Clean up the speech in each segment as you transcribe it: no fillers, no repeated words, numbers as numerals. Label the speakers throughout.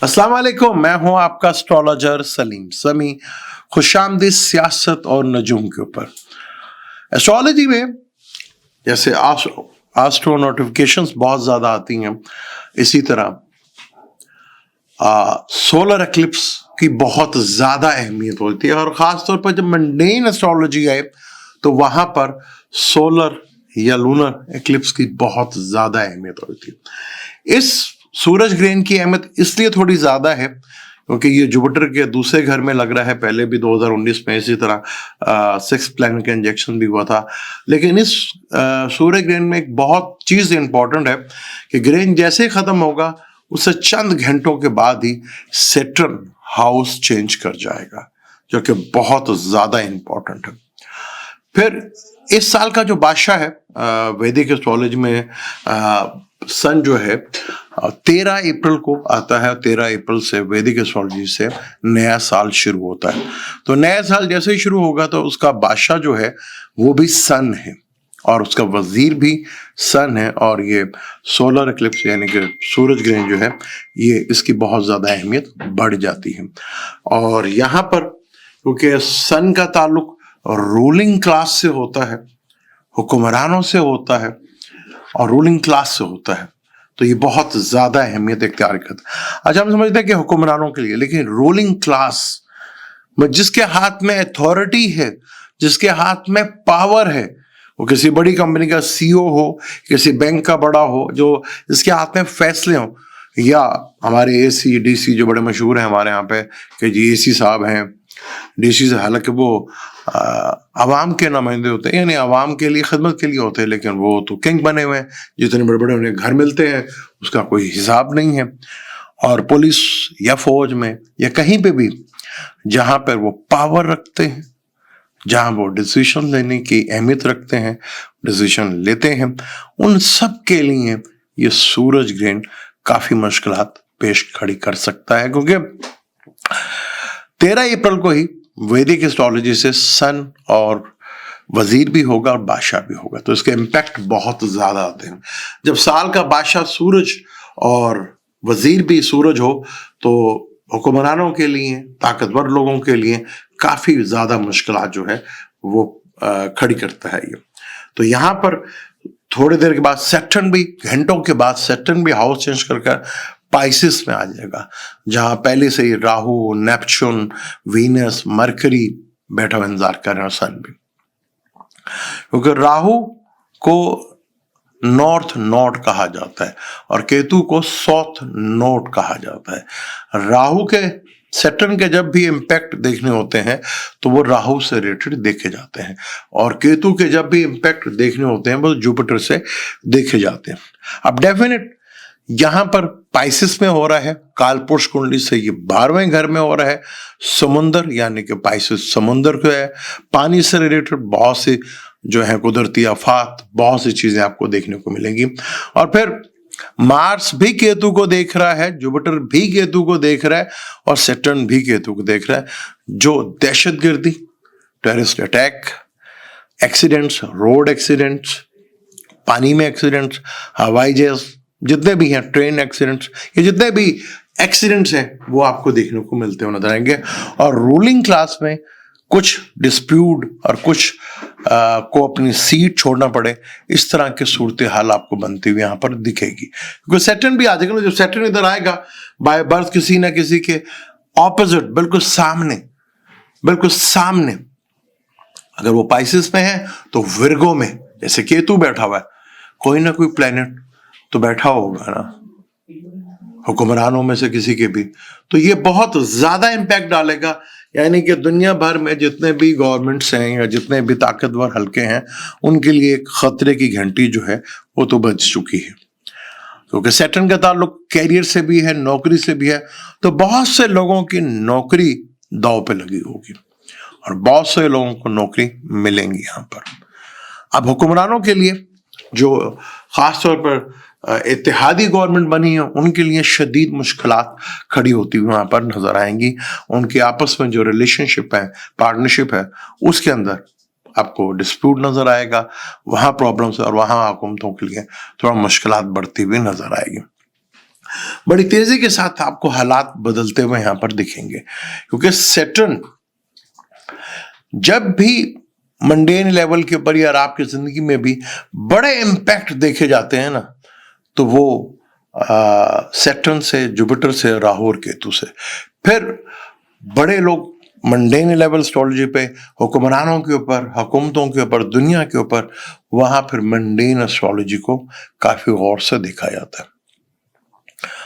Speaker 1: अस्सलाम वालेकुम, मैं हूं आपका एस्ट्रोलॉजर सलीम समी। खुशामदीद सियासत और नजूम के ऊपर। एस्ट्रोलॉजी में जैसे आस्ट्रो नोटिफिकेशंस बहुत ज्यादा आती हैं, इसी तरह सोलर एक्लिप्स की बहुत ज्यादा अहमियत होती है और खासतौर पर जब मंडेन एस्ट्रोलॉजी आए तो वहां पर सोलर या लूनर एक्लिप्स की बहुत ज्यादा अहमियत होती है। इस सूरज ग्रहण की अहमियत इसलिए थोड़ी ज्यादा है क्योंकि ये जुपिटर के दूसरे घर में लग रहा है। पहले भी 2019 में इसी तरह 6 प्लैनेट का इंजेक्शन भी हुआ था। लेकिन इस सूर्य ग्रहण में एक बहुत चीज इंपॉर्टेंट है कि ग्रहण जैसे ही खत्म होगा उससे चंद घंटों के बाद ही सैटर्न हाउस चेंज कर जाएगा, जो कि बहुत ज्यादा इंपॉर्टेंट है। फिर इस साल का जो बादशाह है वैदिक एस्ट्रोलॉजी में सन जो है 13 अप्रैल को आता है। 13 अप्रैल से वैदिक एस्ट्रोलॉजी से नया साल शुरू होता है। तो नया साल जैसे ही शुरू होगा तो उसका बादशाह जो है वो भी सन है और उसका वजीर भी सन है। और ये सोलर एक्लिप्स यानी कि सूरज ग्रहण जो है ये इसकी बहुत ज्यादा अहमियत बढ़ जाती है। और यहाँ पर क्योंकि सन का ताल्लुक रूलिंग क्लास से होता है, हुक्मरानों से होता है और रूलिंग क्लास से होता है, तो ये बहुत ज्यादा अहमियत इख्तियार करता है। अच्छा, हम समझते हैं कि हुक्मरानों के लिए, लेकिन रूलिंग क्लास में जिसके हाथ में अथॉरिटी है, जिसके हाथ में पावर है, वो किसी बड़ी कंपनी का सीईओ हो, किसी बैंक का बड़ा हो, जो जिसके हाथ में फैसले हो, या हमारे एसी डीसी जो बड़े मशहूर हैं हमारे यहाँ पे कि जी एसी साहब हैं, डीसी से, हालांकि वो आवाम के नुमाइंदे होते हैं, यानी आवाम के लिए खिदमत के लिए होते हैं, लेकिन वो तो किंग बने हुए हैं। जितने बड़े बड़े उन्हें घर मिलते हैं उसका कोई हिसाब नहीं है। और पुलिस या फौज में या कहीं पे भी जहां पर वो पावर रखते हैं, जहां वो डिसीजन लेने की अहमियत रखते हैं, डिसीजन लेते हैं, उन सब के लिए ये सूरज ग्रहण काफी मुश्किलात पेश खड़ी कर सकता है। क्योंकि 13 अप्रैल को ही वैदिक एस्ट्रोलॉजी से सन और वजीर भी होगा और बादशाह भी होगा, तो इसके इम्पैक्ट बहुत ज्यादा आते हैं। जब साल का बादशाह सूरज और वजीर भी सूरज हो तो हुक्मरानों के लिए, ताकतवर लोगों के लिए काफी ज्यादा मुश्किलात जो है वो खड़ी करता है ये। तो यहाँ पर थोड़ी देर के बाद सैटर्न भी, घंटों के बाद सैटर्न भी हाउस चेंज कर पाइसिस में आ जाएगा, जहां पहले से ही राहु, नेपच्यून, वीनस, मरकरी बैठा हुआ इंतजार कर रहे हैं, सन भी। क्योंकि राहु को नॉर्थ नोड कहा जाता है और केतु को साउथ नोड कहा जाता है। राहु के सैटर्न के जब भी इम्पैक्ट देखने होते हैं तो वो राहु से रिलेटेड देखे जाते हैं, और केतु के जब भी इम्पैक्ट देखने होते हैं वो जुपिटर से देखे जाते हैं। अब डेफिनेट यहां पर पाइसिस में हो रहा है, कालपुरुष कुंडली से ये 12वें घर में हो रहा है। समुंदर यानी कि पाइसिस समुंदर को है, पानी से रिलेटेड बहुत सी जो है कुदरती आफात, बहुत सी चीजें आपको देखने को मिलेंगी। और फिर मार्स भी केतु को देख रहा है, जुपिटर भी केतु को देख रहा है और सैटर्न भी केतु को देख रहा है, जो दहशतगर्दी, terrorist attack, accidents, road accidents, पानी में एक्सीडेंट्स, हवाई जहाज जितने भी हैं, ट्रेन एक्सीडेंट्स, ये जितने भी एक्सीडेंट्स हैं वो आपको देखने को मिलते हुए नजर आएंगे। और रूलिंग क्लास में कुछ डिस्प्यूट और कुछ को अपनी सीट छोड़ना पड़े, इस तरह के सूरत हाल आपको बनती हुई यहाँ पर दिखेगी। क्योंकि सैटर्न भी आ जाएगा ना, जब सैटर्न इधर आएगा बाय बर्थ किसी ना किसी के ऑपोजिट, बिल्कुल सामने, अगर वो पाइसिस में है तो विर्गो में जैसे केतु बैठा हुआ है, कोई ना कोई प्लेनेट तो बैठा होगा ना हुक्मरानों में से किसी के भी, तो ये बहुत ज्यादा इंपैक्ट डालेगा। यानी कि दुनिया भर में जितने भी गवर्नमेंट्स हैं या जितने भी ताकतवर हल्के हैं उनके लिए एक खतरे की घंटी जो है वो तो बज चुकी है। क्योंकि सैटर्न का ताल्लुक कैरियर से भी है, नौकरी से भी है, तो बहुत से लोगों की नौकरी दांव पे लगी होगी और बहुत से लोगों को नौकरी मिलेंगी यहाँ पर। अब हुक्मरानों के लिए जो खासतौर पर इत्तेहादी गवर्नमेंट बनी है उनके लिए शदीद मुश्किलात खड़ी होती हुई वहां पर नजर आएंगी। उनके आपस में जो रिलेशनशिप है, पार्टनरशिप है, उसके अंदर आपको डिस्प्यूट नजर आएगा, वहां प्रॉब्लम्स और वहां हुकूमतों के लिए थोड़ा मुश्किलात बढ़ती हुई नजर आएगी। बड़ी तेजी के साथ आपको हालात बदलते हुए यहां पर दिखेंगे, क्योंकि सैटर्न जब भी मंडेन लेवल के ऊपर या आपकी जिंदगी में भी बड़े इंपैक्ट देखे जाते हैं ना, तो वो सैटर्न से, जुपिटर से, राहु और केतु से। फिर बड़े लोग मंडेन लेवल एस्ट्रोलॉजी पे, हुक्मरानों के ऊपर, हुकूमतों के ऊपर, दुनिया के ऊपर, वहां फिर मंडेन एस्ट्रोलॉजी को काफी गौर से देखा जाता है।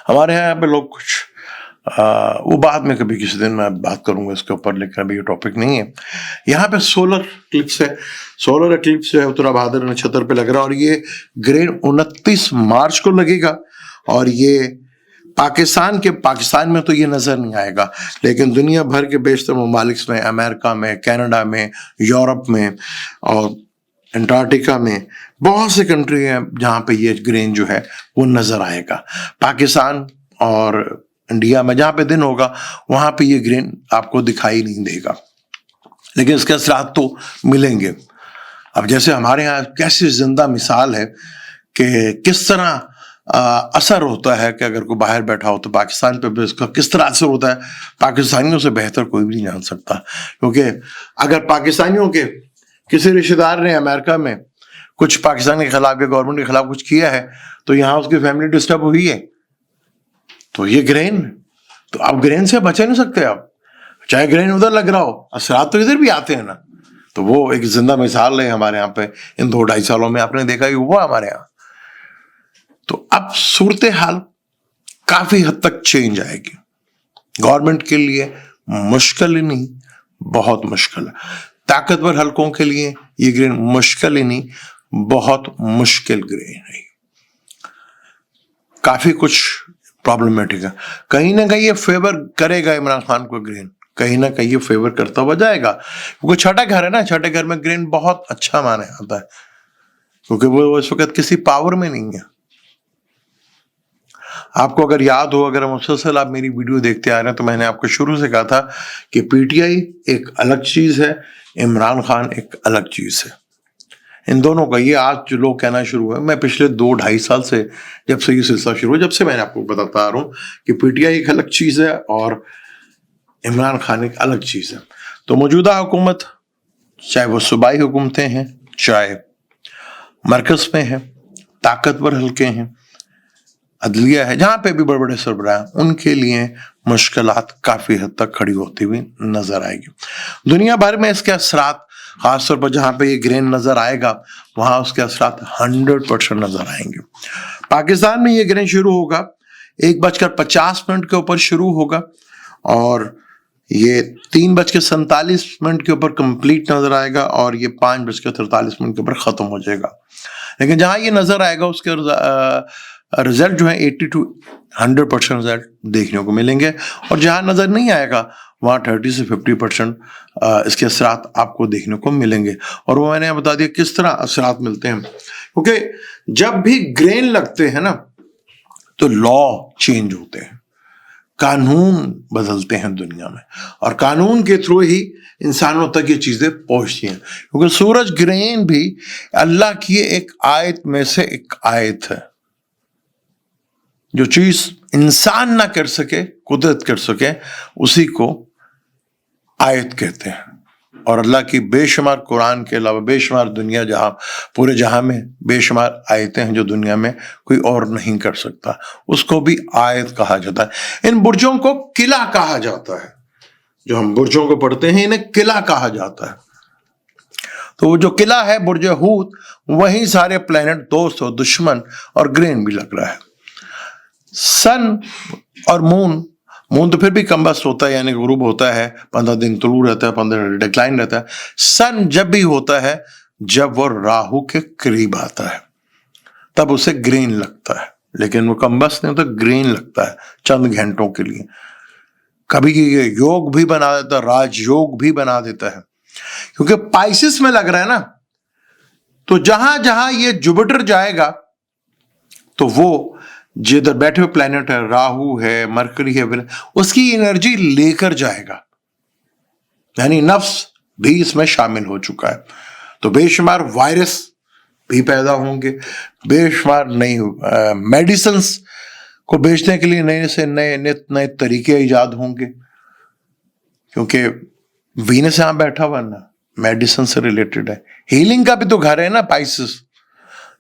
Speaker 1: हमारे यहाँ पे लोग कुछ वो बाद में कभी किसी दिन मैं बात करूंगा इसके ऊपर, लेकिन अभी ये टॉपिक नहीं है। यहाँ पे सोलर एक्लिप्स है। सोलर एक्लिप्स जो है उत्तरा भाद्र नक्षत्र पे लग रहा है, और ये ग्रहण 29 मार्च को लगेगा। और ये पाकिस्तान में तो ये नजर नहीं आएगा, लेकिन दुनिया भर के बेशतर ममालिक में, अमेरिका में, कनाडा में, यूरोप में और अंटार्कटिका में बहुत से कंट्री हैं जहाँ पे ये ग्रहण जो है वो नजर आएगा। पाकिस्तान और इंडिया में जहाँ पे दिन होगा वहां पे ये ग्रहण आपको दिखाई नहीं देगा, लेकिन इसके असरात तो मिलेंगे। अब जैसे हमारे यहाँ कैसी जिंदा मिसाल है कि किस तरह असर होता है कि अगर कोई बाहर बैठा हो तो पाकिस्तान पे भी इसका किस तरह असर होता है, पाकिस्तानियों से बेहतर कोई भी नहीं जान सकता। क्योंकि अगर पाकिस्तानियों के किसी रिश्तेदार ने अमेरिका में कुछ पाकिस्तान के खिलाफ या गवर्नमेंट के खिलाफ कुछ किया है तो यहाँ उसकी फैमिली डिस्टर्ब हुई है, तो ये ग्रहण, तो आप ग्रहण से बचा नहीं सकते। आप चाहे ग्रहण उधर लग रहा हो, असरात तो इधर भी आते हैं ना। तो वो एक जिंदा मिसाल है हमारे यहाँ पे, इन 2-2.5 सालों में आपने देखा ही हुआ हमारे यहाँ। तो अब सूरत हाल काफी हद तक चेंज आएगी। गवर्नमेंट के लिए मुश्किल ही नहीं, बहुत मुश्किल है। ताकतवर हलकों के लिए ये ग्रहण मुश्किल ही नहीं, बहुत मुश्किल ग्रहण है। काफी कुछ प्रॉब्लमेटिक है। कहीं ना कहीं ये फेवर करेगा इमरान खान को ग्रहण, कहीं ना कहीं ये फेवर करता हुआ जाएगा, क्योंकि छठा घर है ना, छठे घर में ग्रहण बहुत अच्छा माना जाता है, क्योंकि वो इस वक्त किसी पावर में नहीं है। आपको अगर याद हो, अगर मुसलसल आप मेरी वीडियो देखते आ रहे हैं, तो मैंने आपको शुरू से कहा था कि पीटीआई एक अलग चीज है, इमरान खान एक अलग चीज है। इन दोनों का ये आज जो लोग कहना शुरू हुआ, मैं पिछले 2-2.5 साल से जब से ये सिलसिला शुरू हुआ, जब से मैंने आपको बताता आ रहा हूँ कि पीटीआई एक अलग चीज है और इमरान खान एक अलग चीज है। तो मौजूदा हुकूमत, चाहे वो सूबाई हुकूमतें हैं, चाहे मरकज में है, ताकतवर हल्के हैं, अदलिया है, जहां पे भी बड़े बड़े सरबराह, उनके लिए मुश्किलात काफी हद तक खड़ी होती हुई नजर आएगी। दुनिया भर में इसके असरात, खासतौर पर जहां पे ये ग्रहण नजर आएगा वहां उसके असरात 100% नजर आएंगे। पाकिस्तान में ये ग्रहण शुरू होगा 1:50 के ऊपर शुरू होगा और ये 3:47 के ऊपर कंप्लीट नजर आएगा और ये 5:43 के ऊपर खत्म हो जाएगा। लेकिन जहां ये नजर आएगा उसके रिजल्ट जो है 80 to 100% रिजल्ट देखने को मिलेंगे, और जहां नजर नहीं आएगा वहां 30 से 50% इसके असरात आपको देखने को मिलेंगे। और वो मैंने बता दिया किस तरह असरात मिलते हैं, क्योंकि जब भी ग्रहण लगते हैं ना तो लॉ चेंज होते हैं, कानून बदलते हैं दुनिया में, और कानून के थ्रू ही इंसानों तक ये चीजें पहुंचती हैं। क्योंकि सूरज ग्रहण भी अल्लाह की एक आयत में से एक आयत है। जो चीज इंसान ना कर सके, कुदरत कर सके, उसी को आयत कहते हैं। और अल्लाह की बेशुमार, कुरान के अलावा बेशुमार दुनिया जहां, पूरे जहां में बेशुमार आयतें हैं जो दुनिया में कोई और नहीं कर सकता, उसको भी आयत कहा जाता है। इन बुर्जों को किला कहा जाता है, जो हम बुर्जों को पढ़ते हैं इन्हें किला कहा जाता है। तो वो जो किला है बुर्ज हूत, वहीं सारे प्लेनेट, दोस्त और दुश्मन और ग्रहण भी लग रहा है। सन और मून तो फिर भी कम्बस्ट होता है, यानी गुरूब होता है, 15 दिन तुलू रहता है, 15 दिन डिक्लाइन रहता है। सन जब भी होता है जब वो राहु के करीब आता है तब उसे ग्रहण लगता है, लेकिन वो कम्बस्ट नहीं होता, ग्रहण लगता है चंद घंटों के लिए। कभी ये योग भी बना देता है, राजयोग भी बना देता है, क्योंकि पाइसिस में लग रहा है ना। तो जहां जहां ये जुपिटर जाएगा तो वो जिधर बैठे हुए प्लैनेट है, राहु है, मरकरी है, उसकी एनर्जी लेकर जाएगा, यानी नफ्स भी इसमें शामिल हो चुका है। तो बेशुमार वायरस भी पैदा होंगे, बेशुमार नई मेडिसिन्स को बेचने के लिए नए से नए नए तरीके ईजाद होंगे, क्योंकि वीनस यहां बैठा हुआ ना, मेडिसिन से रिलेटेड है, हीलिंग का भी तो घर है ना पाइसेस,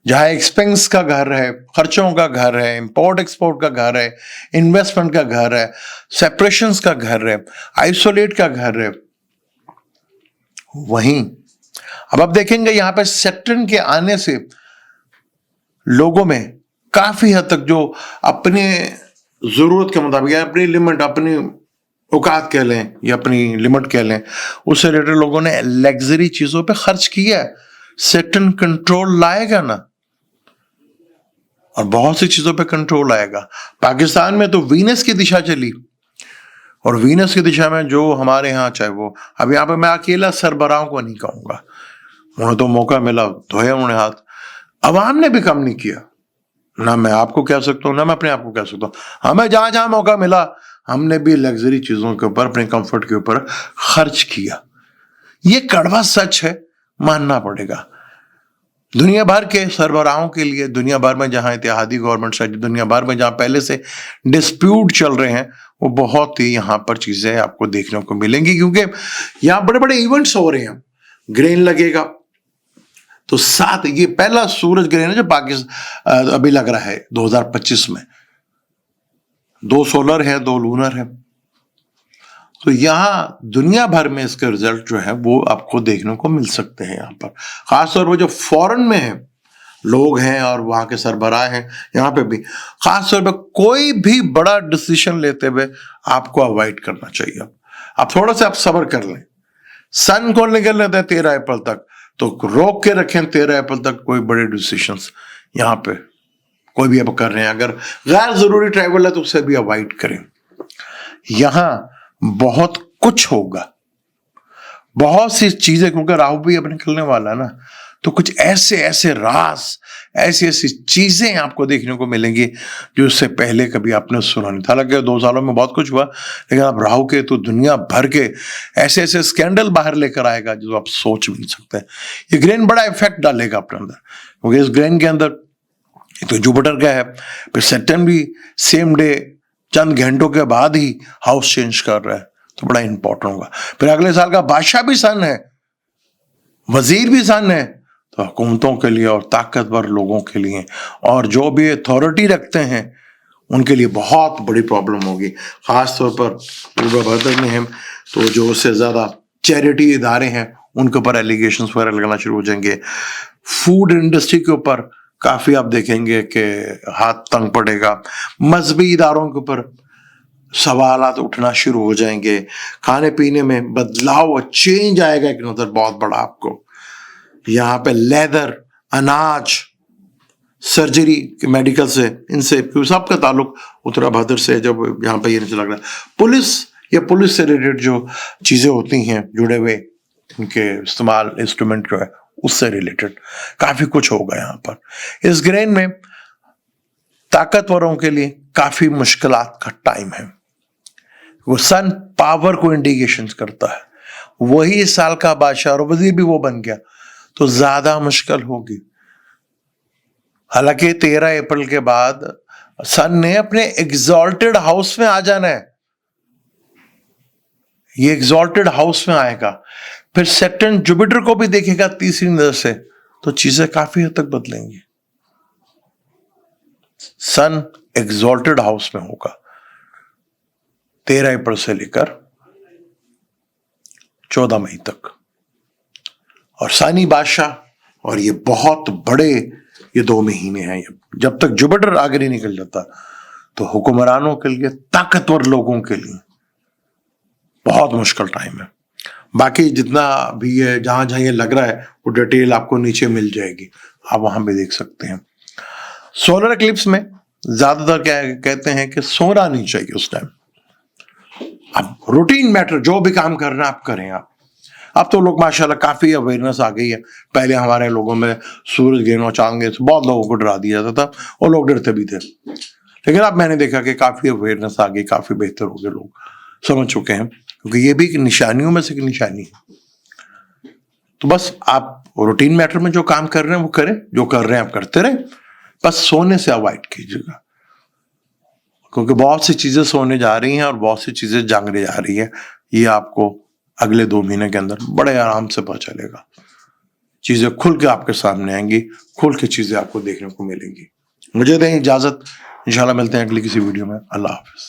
Speaker 1: जहां एक्सपेंस का घर है, खर्चों का घर है, इंपोर्ट एक्सपोर्ट का घर है, इन्वेस्टमेंट का घर है, सेपरेशंस का घर है, आइसोलेट का घर है। वहीं अब आप देखेंगे यहां पे सैटर्न के आने से लोगों में काफी हद तक जो अपने जरूरत के मुताबिक या अपनी लिमिट, अपनी औकात कह लें या अपनी लिमिट कह लें, उससे रिलेटेड लोगों ने लग्जरी चीजों पे खर्च किया है। सैटर्न कंट्रोल लाएगा ना, और बहुत सी चीजों पे कंट्रोल आएगा। पाकिस्तान में तो वीनस की दिशा चली, और वीनस की दिशा में जो हमारे यहाँ, चाहे वो अब यहाँ पे मैं अकेला सरबराहों को नहीं कहूंगा, उन्हें तो मौका मिला, धोए उन्हें हाथ, अवाम ने भी कम नहीं किया। ना मैं आपको कह सकता हूँ, ना मैं अपने आप को कह सकता हूँ, हमें जहां जहां मौका मिला हमने भी लग्जरी चीजों के ऊपर, अपने कंफर्ट के ऊपर खर्च किया। ये कड़वा सच है, मानना पड़ेगा। दुनिया भर के सरबराहों के लिए, दुनिया भर में जहां इत्तेहादी गवर्नमेंट है, दुनिया भर में जहां पहले से डिस्प्यूट चल रहे हैं, वो बहुत ही यहां पर चीजें आपको देखने को मिलेंगी, क्योंकि यहां बड़े बड़े इवेंट्स हो रहे हैं। ग्रेन लगेगा तो साथ, ये पहला सूरज ग्रहण है जो पाकिस्तान अभी लग रहा है 2025 में, 2 सोलर है, 2 लूनर है। तो यहां दुनिया भर में इसके रिजल्ट जो है वो आपको देखने को मिल सकते हैं। यहां पर खासतौर पर जो फॉरेन में है लोग हैं और वहां के सरबराह हैं, यहां पे भी खासतौर पर कोई भी बड़ा डिसीजन लेते हुए आपको अवॉइड करना चाहिए। आप थोड़ा सा आप सब्र कर लें। सन को निकल लेते हैं 13 अप्रैल तक, तो रोक के रखें 13 अप्रैल तक कोई बड़े डिसीजंस यहां पे कोई भी अब कर रहे हैं। अगर गैर जरूरी ट्रैवल है तो उसे भी अवॉइड करें। यहां बहुत कुछ होगा, बहुत सी चीजें, क्योंकि राहु भी अब निकलने वाला है ना, तो कुछ ऐसे ऐसे राज, ऐसी ऐसी चीजें आपको देखने को मिलेंगी जो इससे पहले कभी आपने सुना नहीं था। हालांकि 2 सालों में बहुत कुछ हुआ, लेकिन अब राहु के तो दुनिया भर के ऐसे ऐसे स्कैंडल बाहर लेकर आएगा जो आप सोच भी नहीं सकते। ये ग्रहण बड़ा इफेक्ट डालेगा अपने अंदर, क्योंकि इस ग्रहण के अंदर तो जुपिटर का है, फिर सैटर्न भी सेम डे चंद घंटों के बाद ही हाउस चेंज कर रहा है, तो बड़ा इंपॉर्टेंट होगा। फिर अगले साल का बादशाह भी सन है, वजीर भी सन है, तो हुकूमतों के लिए और ताकतवर लोगों के लिए और जो भी अथॉरिटी रखते हैं उनके लिए बहुत बड़ी प्रॉब्लम होगी। खासतौर पर पूर्वभद्र में है तो जो उससे ज्यादा चैरिटी इदारे हैं उनके ऊपर एलिगेशंस वगैरह लगना शुरू हो जाएंगे। फूड इंडस्ट्री के ऊपर काफी आप देखेंगे कि हाथ तंग पड़ेगा। मजहबी इदारों के ऊपर सवालात उठना शुरू हो जाएंगे। खाने पीने में बदलाव और चेंज आएगा एक नजर बहुत बड़ा आपको। यहाँ पे लेदर, अनाज, सर्जरी, मेडिकल से, इनसे सबका ताल्लुक उत्तराभद्र से जब यहाँ पे ये नीचे लग रहा है। पुलिस या पुलिस से रिलेटेड जो चीजें होती हैं जुड़े हुए उनके इस्तेमाल इंस्ट्रूमेंट जो है उससे रिलेटेड काफी कुछ होगा यहाँ पर। इस ग्रहण में ताकतवरों के लिए काफी मुश्किलात का टाइम है। वो सन पावर को इंडिकेशन करता है, वही इस साल का बादशाह और वजीर भी वो बन गया तो ज्यादा मुश्किल होगी। हालांकि 13 अप्रैल के बाद सन ने अपने एग्जॉल्टेड हाउस में आ जाना है, ये एग्जॉल्टेड हाउस में आएगा। फिर सैटर्न जुपिटर को भी देखेगा तीसरी नजर से, तो चीजें काफी हद तक बदलेंगी। सन एग्जॉल्टेड हाउस में होगा 13 अप्रैल से लेकर 14 मई तक, और सानी बादशाह, और ये बहुत बड़े ये 2 महीने हैं। जब तक जुपिटर आगे नहीं निकल जाता तो हुक्मरानों के लिए, ताकतवर लोगों के लिए बहुत मुश्किल टाइम है। बाकी जितना भी है जहां जहां ये लग रहा है वो डिटेल आपको नीचे मिल जाएगी, आप वहां भी देख सकते हैं। सोलर एक्लिप्स में ज्यादातर क्या कहते हैं कि सोना नहीं चाहिए उस टाइम। अब रूटीन मैटर जो भी काम करना आप करें। आप अब तो लोग माशाल्लाह काफी अवेयरनेस आ गई है। पहले हमारे लोगों में सूरज ग्रहण और चांद ग्रहण से बहुत लोगों को डरा दिया जाता था और लोग डरते भी थे, लेकिन अब मैंने देखा कि काफी अवेयरनेस आ गई, काफी बेहतर हो गए, लोग समझ चुके हैं, क्योंकि ये भी निशानियों में से एक निशानी है। तो बस आप रूटीन मैटर में जो काम कर रहे हैं वो करें, जो कर रहे हैं आप करते रहें, बस सोने से अवॉइड कीजिएगा। क्योंकि बहुत सी चीजें सोने जा रही हैं और बहुत सी चीजें जंगने जा रही हैं। ये आपको अगले 2 महीने के अंदर बड़े आराम से पता चलेगा। चीजें खुल के आपके सामने आएंगी, खुल के चीजें आपको देखने को मिलेंगी। मुझे दें इजाजत, इंशाल्लाह मिलते हैं अगली किसी वीडियो में। अल्लाह हाफिज।